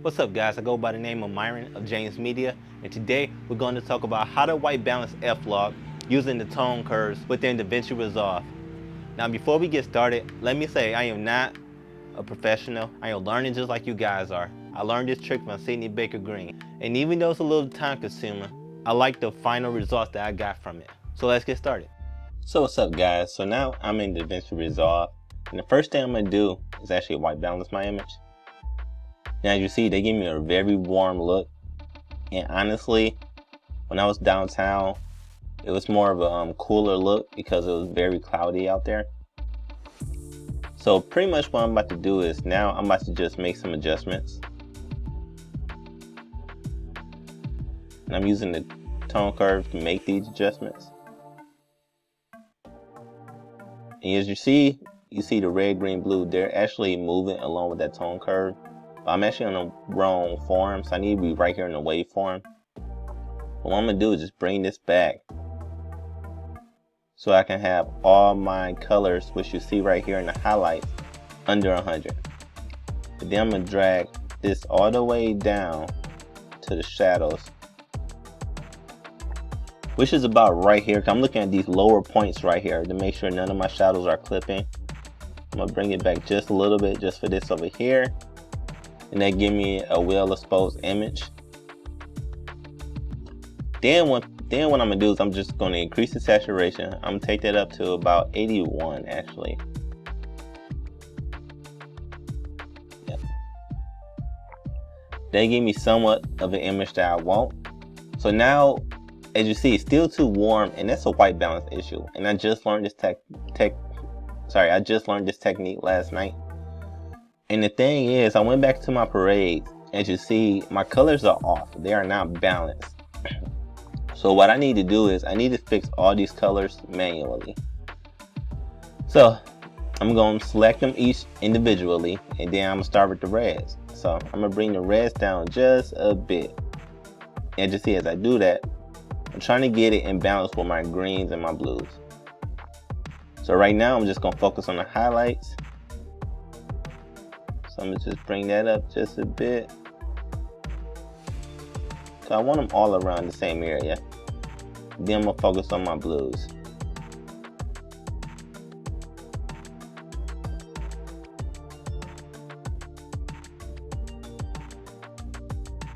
What's up guys, I go by the name of Myron of James Media, and today we're going to talk about how to white balance F-log using the tone curves within Davinci Resolve. Now before we get started, let me say I am not a professional. I am learning just like you guys are. I learned this trick from Sidney Baker Green, and even though it's a little time consuming, I like the final results that I got from it. So let's get started. So what's up guys, so now I'm in Davinci Resolve, and the first thing I'm going to do is actually white balance my image. Now as you see, they give me a very warm look, and honestly, when I was downtown, it was more of a cooler look because it was very cloudy out there. So pretty much what I'm about to do is now I'm about to just make some adjustments. And I'm using the tone curve to make these adjustments. And as you see the red, green, blue, they're actually moving along with that tone curve. I'm actually on the wrong form, so I need to be right here in the waveform. What I'm going to do is just bring this back so I can have all my colors, which you see right here in the highlights, under 100. And then I'm going to drag this all the way down to the shadows, which is about right here. I'm looking at these lower points right here to make sure none of my shadows are clipping. I'm going to bring it back just a little bit just for this over here. And that give me a well exposed image. Then what I'm gonna do is I'm just gonna increase the saturation. I'm gonna take that up to about 81 actually. Yep. They give me somewhat of an image that I want. So now, as you see, it's still too warm, and that's a white balance issue. And I just learned this I just learned this technique last night. And the thing is, I went back to my parades. As you see, my colors are off. They are not balanced. So what I need to do is I need to fix all these colors manually. So I'm going to select them each individually, and then I'm going to start with the reds. So I'm going to bring the reds down just a bit. And you see, as I do that, I'm trying to get it in balance with my greens and my blues. So right now I'm just going to focus on the highlights. So I'm going to just bring that up just a bit. So I want them all around the same area. Then I'm going to focus on my blues.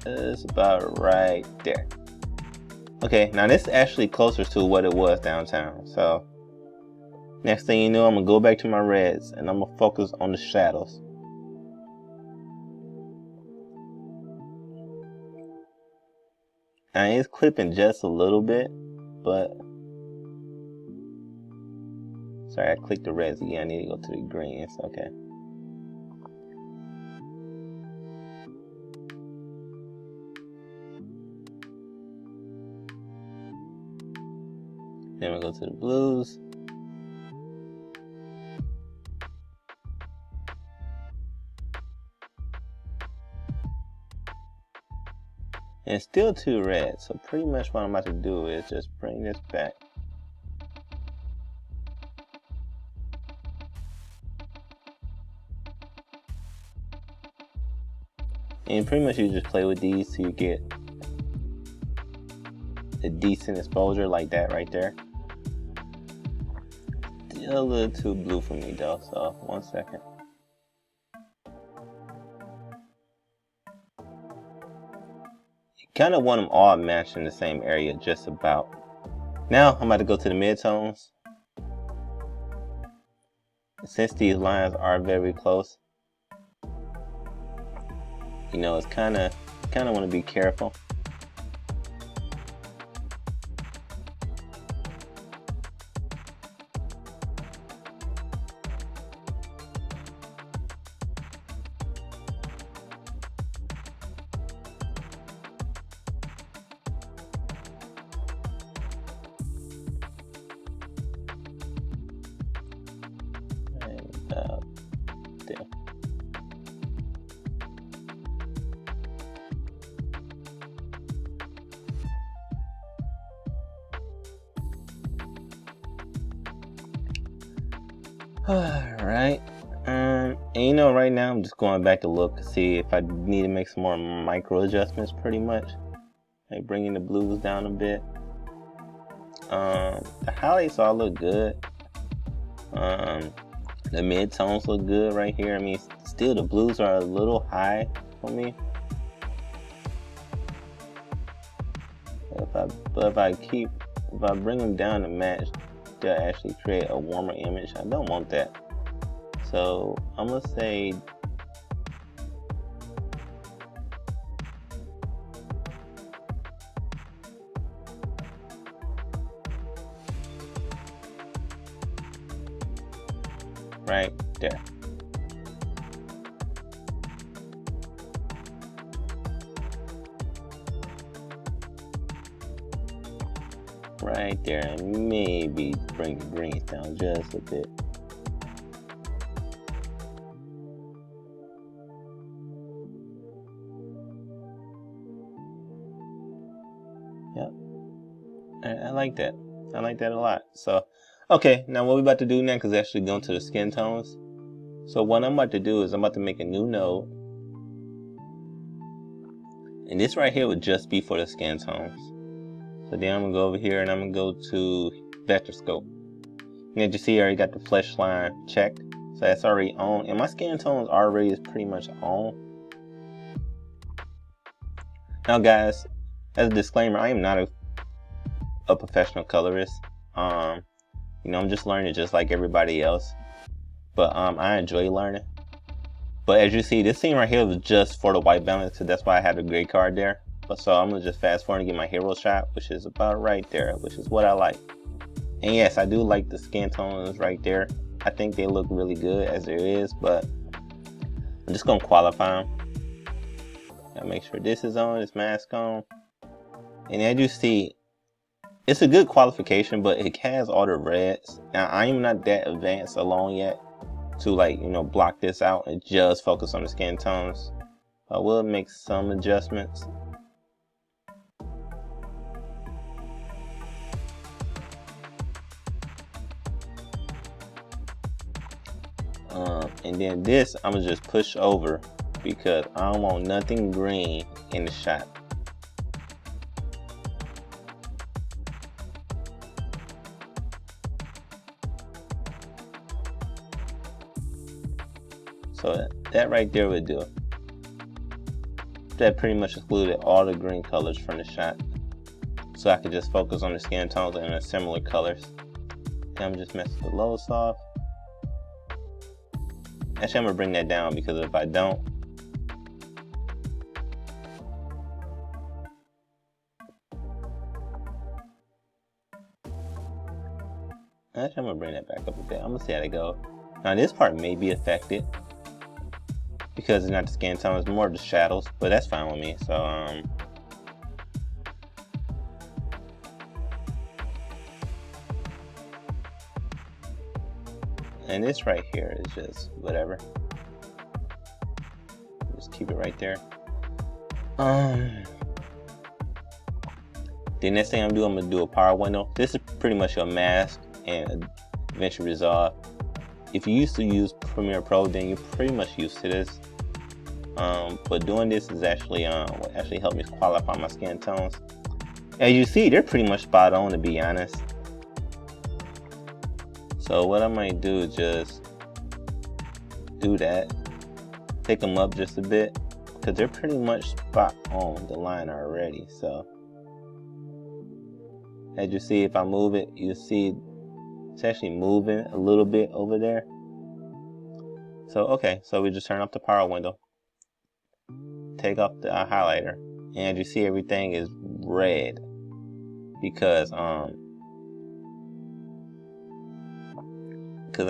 It's about right there. Okay, now this is actually closer to what it was downtown. So next thing you know, I'm going to go back to my reds and I'm going to focus on the shadows. Now it's clipping just a little bit, but sorry, I clicked the reds again. I need to go to the greens. Okay. Then we go to the blues. And it's still too red, so pretty much what I'm about to do is just bring this back. And pretty much you just play with these so you get a decent exposure like that right there. Still a little too blue for me though, so 1 second. Kind of want them all matched in the same area just about. Now I'm about to go to the midtones. Since these lines are very close, you know, it's kind of want to be careful. There. All right. And you know, right now I'm just going back to look to see if I need to make some more micro adjustments, pretty much. Like bringing the blues down a bit. The highlights all look good. The mid tones look good right here. I mean, still the blues are a little high for me. If I bring them down to match, they'll actually create a warmer image. I don't want that. So I'm gonna say right there. Right there, and maybe bring the greens down just a bit. Yep, I like that. I like that a lot. So, okay, now what we're about to do next is actually go into the skin tones. So what I'm about to do is I'm about to make a new node. And this right here would just be for the skin tones. So then I'm gonna go over here and I'm gonna go to vector scope. And as you see, I already got the flesh line checked. So that's already on. And my skin tones already is pretty much on. Now guys, as a disclaimer, I am not a professional colorist. You know, I'm just learning just like everybody else. But I enjoy learning. But as you see, this scene right here was just for the white balance, so that's why I had the gray card there. But so I'm gonna just fast forward and get my hero shot, which is about right there, which is what I like. And yes, I do like the skin tones right there. I think they look really good as there is, but I'm just gonna qualify them. Gotta make sure this is on, this mask on. And as you see, it's a good qualification, but it has all the reds. Now I am not that advanced along yet to, like, you know, block this out and just focus on the skin tones. I will make some adjustments. And then this I'm gonna just push over because I don't want nothing green in the shot. So that right there would do it. That pretty much excluded all the green colors from the shot. So I could just focus on the skin tones and the similar colors. And I'm just messing the lows off. Actually, I'm gonna bring that down because if I don't, actually I'm gonna bring that back up a bit. I'm gonna see how they go. Now this part may be affected because it's not the skin tone, it's more the shadows, but that's fine with me. So and this right here is just whatever. Just keep it right there. The next thing I'm gonna do a power window. This is pretty much your mask and Davinci Resolve. If you used to use Premiere Pro, then you're pretty much used to this. But doing this is actually what actually helped me qualify my skin tones. As you see, they're pretty much spot on, to be honest. So what I might do is just do that, take them up just a bit, because they're pretty much spot on the line already. So as you see, if I move it, you see it's actually moving a little bit over there. So okay, so we just turn off the power window, take off the highlighter, and as you see, everything is red because of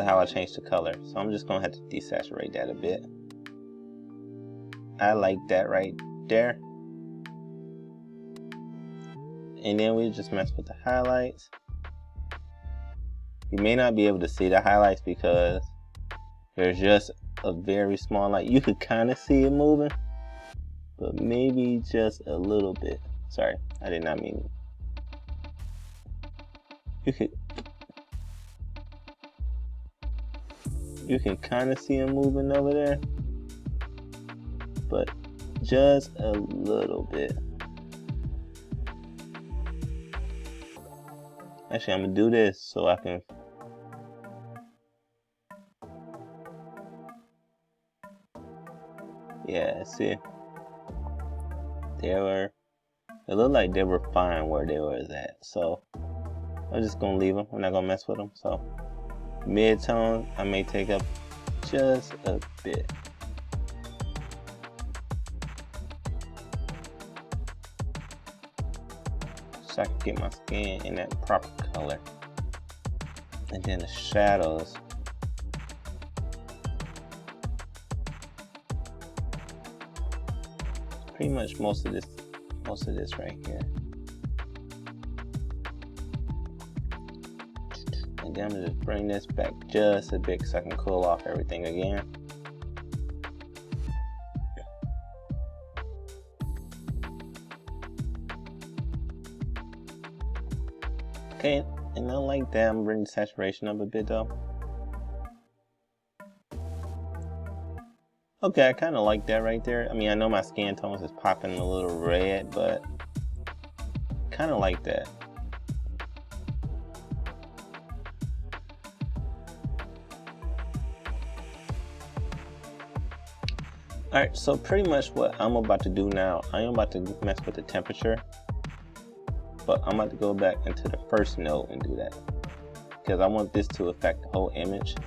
how I changed the color. So I'm just gonna have to desaturate that a bit. I like that right there. And then we just mess with the highlights. You may not be able to see the highlights because there's just a very small light. You could kind of see it moving, but maybe just a little bit. Sorry, I did not mean it. You can kind of see him moving over there, but just a little bit. Actually, I'm gonna do this so I can. Yeah, see, it looked like they were fine where they was at, so I'm just gonna leave them. I'm not gonna mess with them. So mid-tone, I may take up just a bit. So I can get my skin in that proper color. And then the shadows. Pretty much most of this right here. And then I'm gonna just bring this back just a bit so I can cool off everything again. Okay, and I like that. I'm bringing the saturation up a bit though. Okay, I kind of like that right there. I mean, I know my skin tones is popping a little red, but kind of like that. Alright, so pretty much what I'm about to do now, I am about to mess with the temperature, but I'm about to go back into the first node and do that, because I want this to affect the whole image.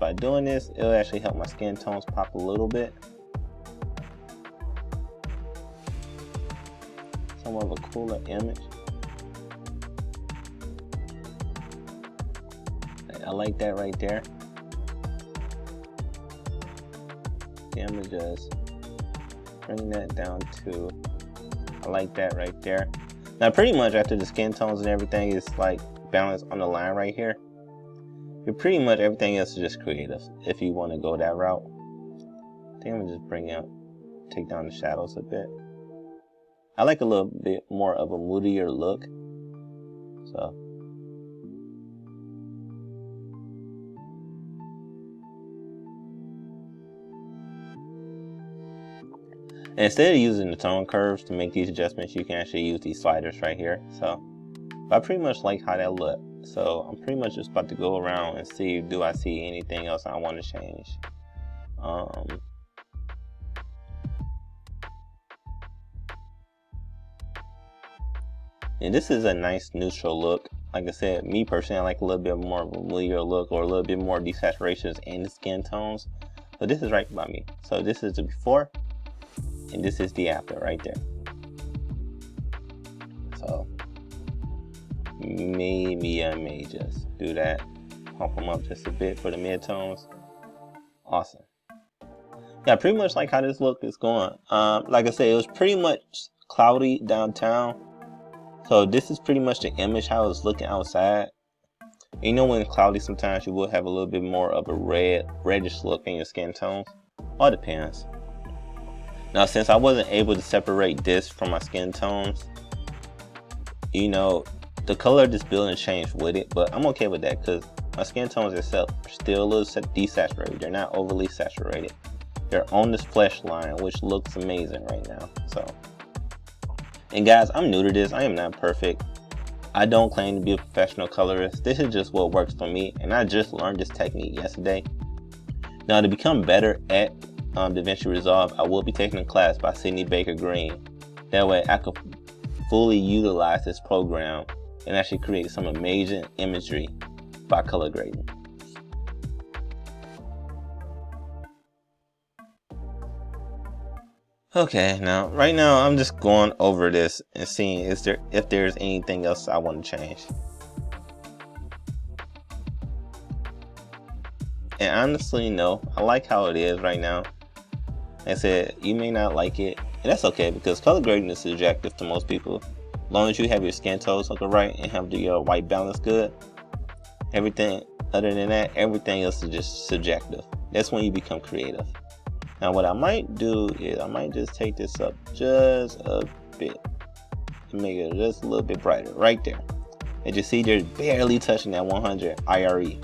By doing this, it'll actually help my skin tones pop a little bit. Somewhat of a cooler image. I like that right there. Okay, I'm gonna just bring that down to, I like that right there. Now pretty much after the skin tones and everything is like balanced on the line right here, pretty much everything else is just creative if you want to go that route. I think I'm gonna just take down the shadows a bit. I like a little bit more of a moodier look, so and instead of using the tone curves to make these adjustments, you can actually use these sliders right here. So I pretty much like how that look. So I'm pretty much just about to go around and see, do I see anything else I want to change. And this is a nice neutral look. Like I said, me personally, I like a little bit more of a moodier look or a little bit more desaturations in the skin tones. But this is right by me. So this is the before, and this is the after right there. So maybe I may just do that, pump them up just a bit for the mid-tones. Awesome. Yeah, pretty much like how this look is going. Like I said, it was pretty much cloudy downtown, so this is pretty much the image how it's looking outside. And you know, when it's cloudy, sometimes you will have a little bit more of a reddish look in your skin tones. All depends. Now, since I wasn't able to separate this from my skin tones, you know, the color of this building changed with it, but I'm okay with that because my skin tones itself are still a little desaturated. They're not overly saturated. They're on this flesh line, which looks amazing right now. So, and guys, I'm new to this. I am not perfect. I don't claim to be a professional colorist. This is just what works for me, and I just learned this technique yesterday. Now, to become better at Davinci Resolve, I will be taking a class by Sydney Baker Green. That way I could fully utilize this program and actually create some amazing imagery by color grading. Okay, now right now I'm just going over this and seeing if there's anything else I want to change. And honestly, no, I like how it is right now. Like I said, you may not like it, and that's okay because color grading is subjective to most people. As long as you have your skin tones looking right and have your white balance good, everything other than that, everything else is just subjective. That's when you become creative. Now what I might do is I might just take this up just a bit to make it just a little bit brighter right there. And you see they're barely touching that 100 IRE.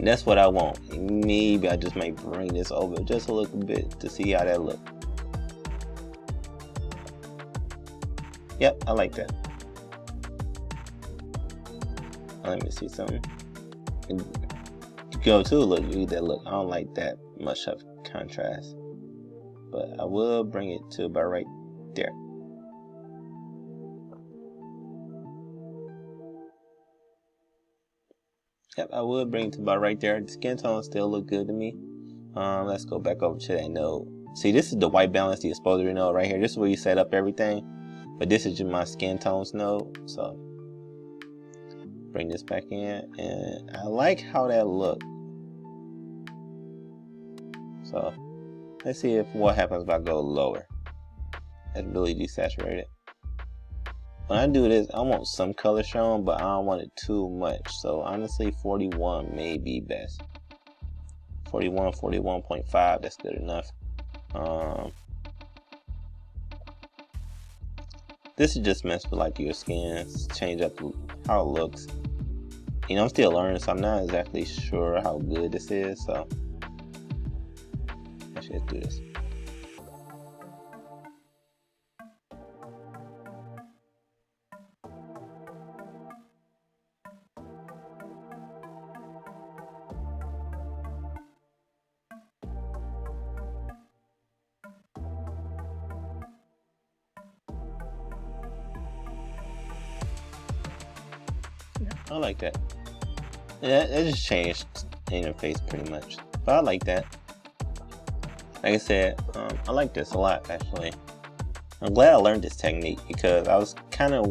And that's what I want. Maybe I just might bring this over just a little bit to see how that looks. Yep, I like that. Let me see something. Go to look, read that look. I don't like that much of contrast, but I will bring it to about right there. Yep, I would bring it to about right there. The skin tones still look good to me. Let's go back over to that node. See, this is the white balance, the exposure node right here. This is where you set up everything. But this is just my skin tones node. So bring this back in, and I like how that looks. So let's see what happens if I go lower. That's really desaturated. When I do this, I want some color shown, but I don't want it too much. So honestly, 41 may be best. 41, 41.5, that's good enough. This is just meant for like your skin, change up how it looks. You know, I'm still learning, so I'm not exactly sure how good this is. So actually, let's do this. I like that. Yeah, it just changed the interface pretty much, but I like that. Like I said, I like this a lot actually. I'm glad I learned this technique because I was kind of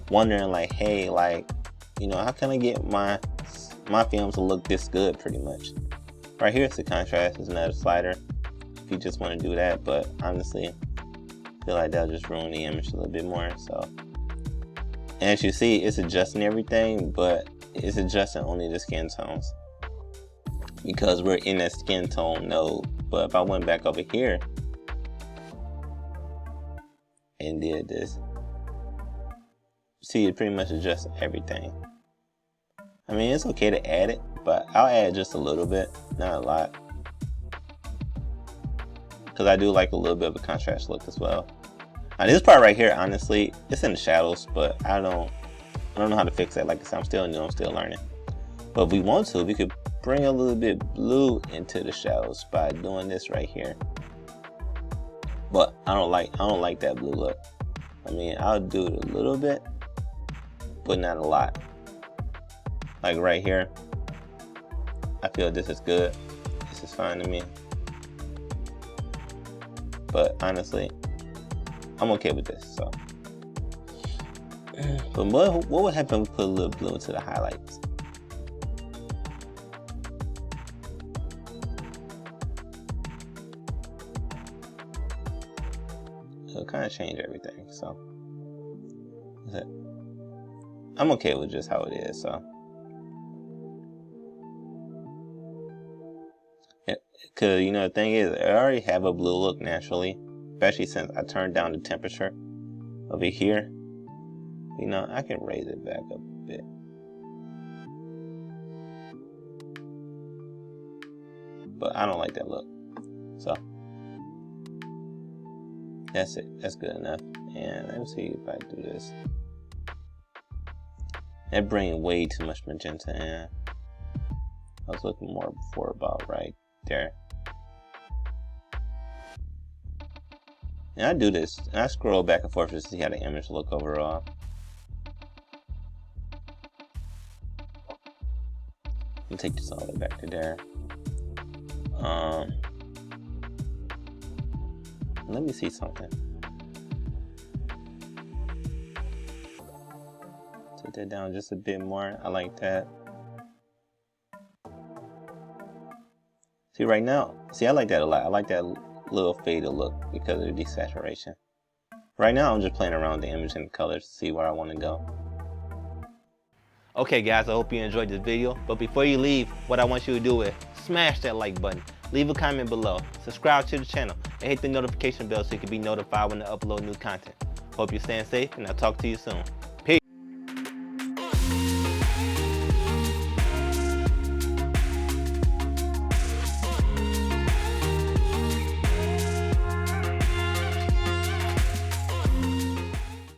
wondering like, hey, like, you know, how can I get my films to look this good pretty much? Right here it's the contrast, it's another slider if you just want to do that, but honestly I feel like that'll just ruin the image a little bit more. So, and as you see, it's adjusting everything, but it's adjusting only the skin tones because we're in that skin tone node. But if I went back over here and did this, see, it pretty much adjusts everything. I mean, it's okay to add it, but I'll add just a little bit, not a lot, because I do like a little bit of a contrast look as well. Now, this part right here, honestly, it's in the shadows, but I don't know how to fix that. Like I said, I'm still new, I'm still learning. But if we want to, we could bring a little bit blue into the shadows by doing this right here. But I don't like that blue look. I mean, I'll do it a little bit, but not a lot. Like right here, I feel this is good. This is fine to me. But honestly, I'm okay with this. So, but what would happen if we put a little blue into the highlights? It'll kind of change everything. So, I'm okay with just how it is. So, because you know the thing is, I already have a blue look naturally, especially since I turned down the temperature over here. You know, I can raise it back up a bit. But I don't like that look. So that's it. That's good enough. And let me see if I do this. That brings way too much magenta in. I was looking more before about right there. And I do this, and I scroll back and forth to see how the image look overall. Let me take this all the way back to there. Let me see something. Take that down just a bit more. I like that. See right now, I like that a lot. I like that little faded look because of the desaturation. Right now I'm just playing around with the image and the colors to see where I want to go. Okay guys, I hope you enjoyed this video, but before you leave, what I want you to do is smash that like button, leave a comment below, subscribe to the channel, and hit the notification bell so you can be notified when I upload new content. Hope you're staying safe, and I'll talk to you soon.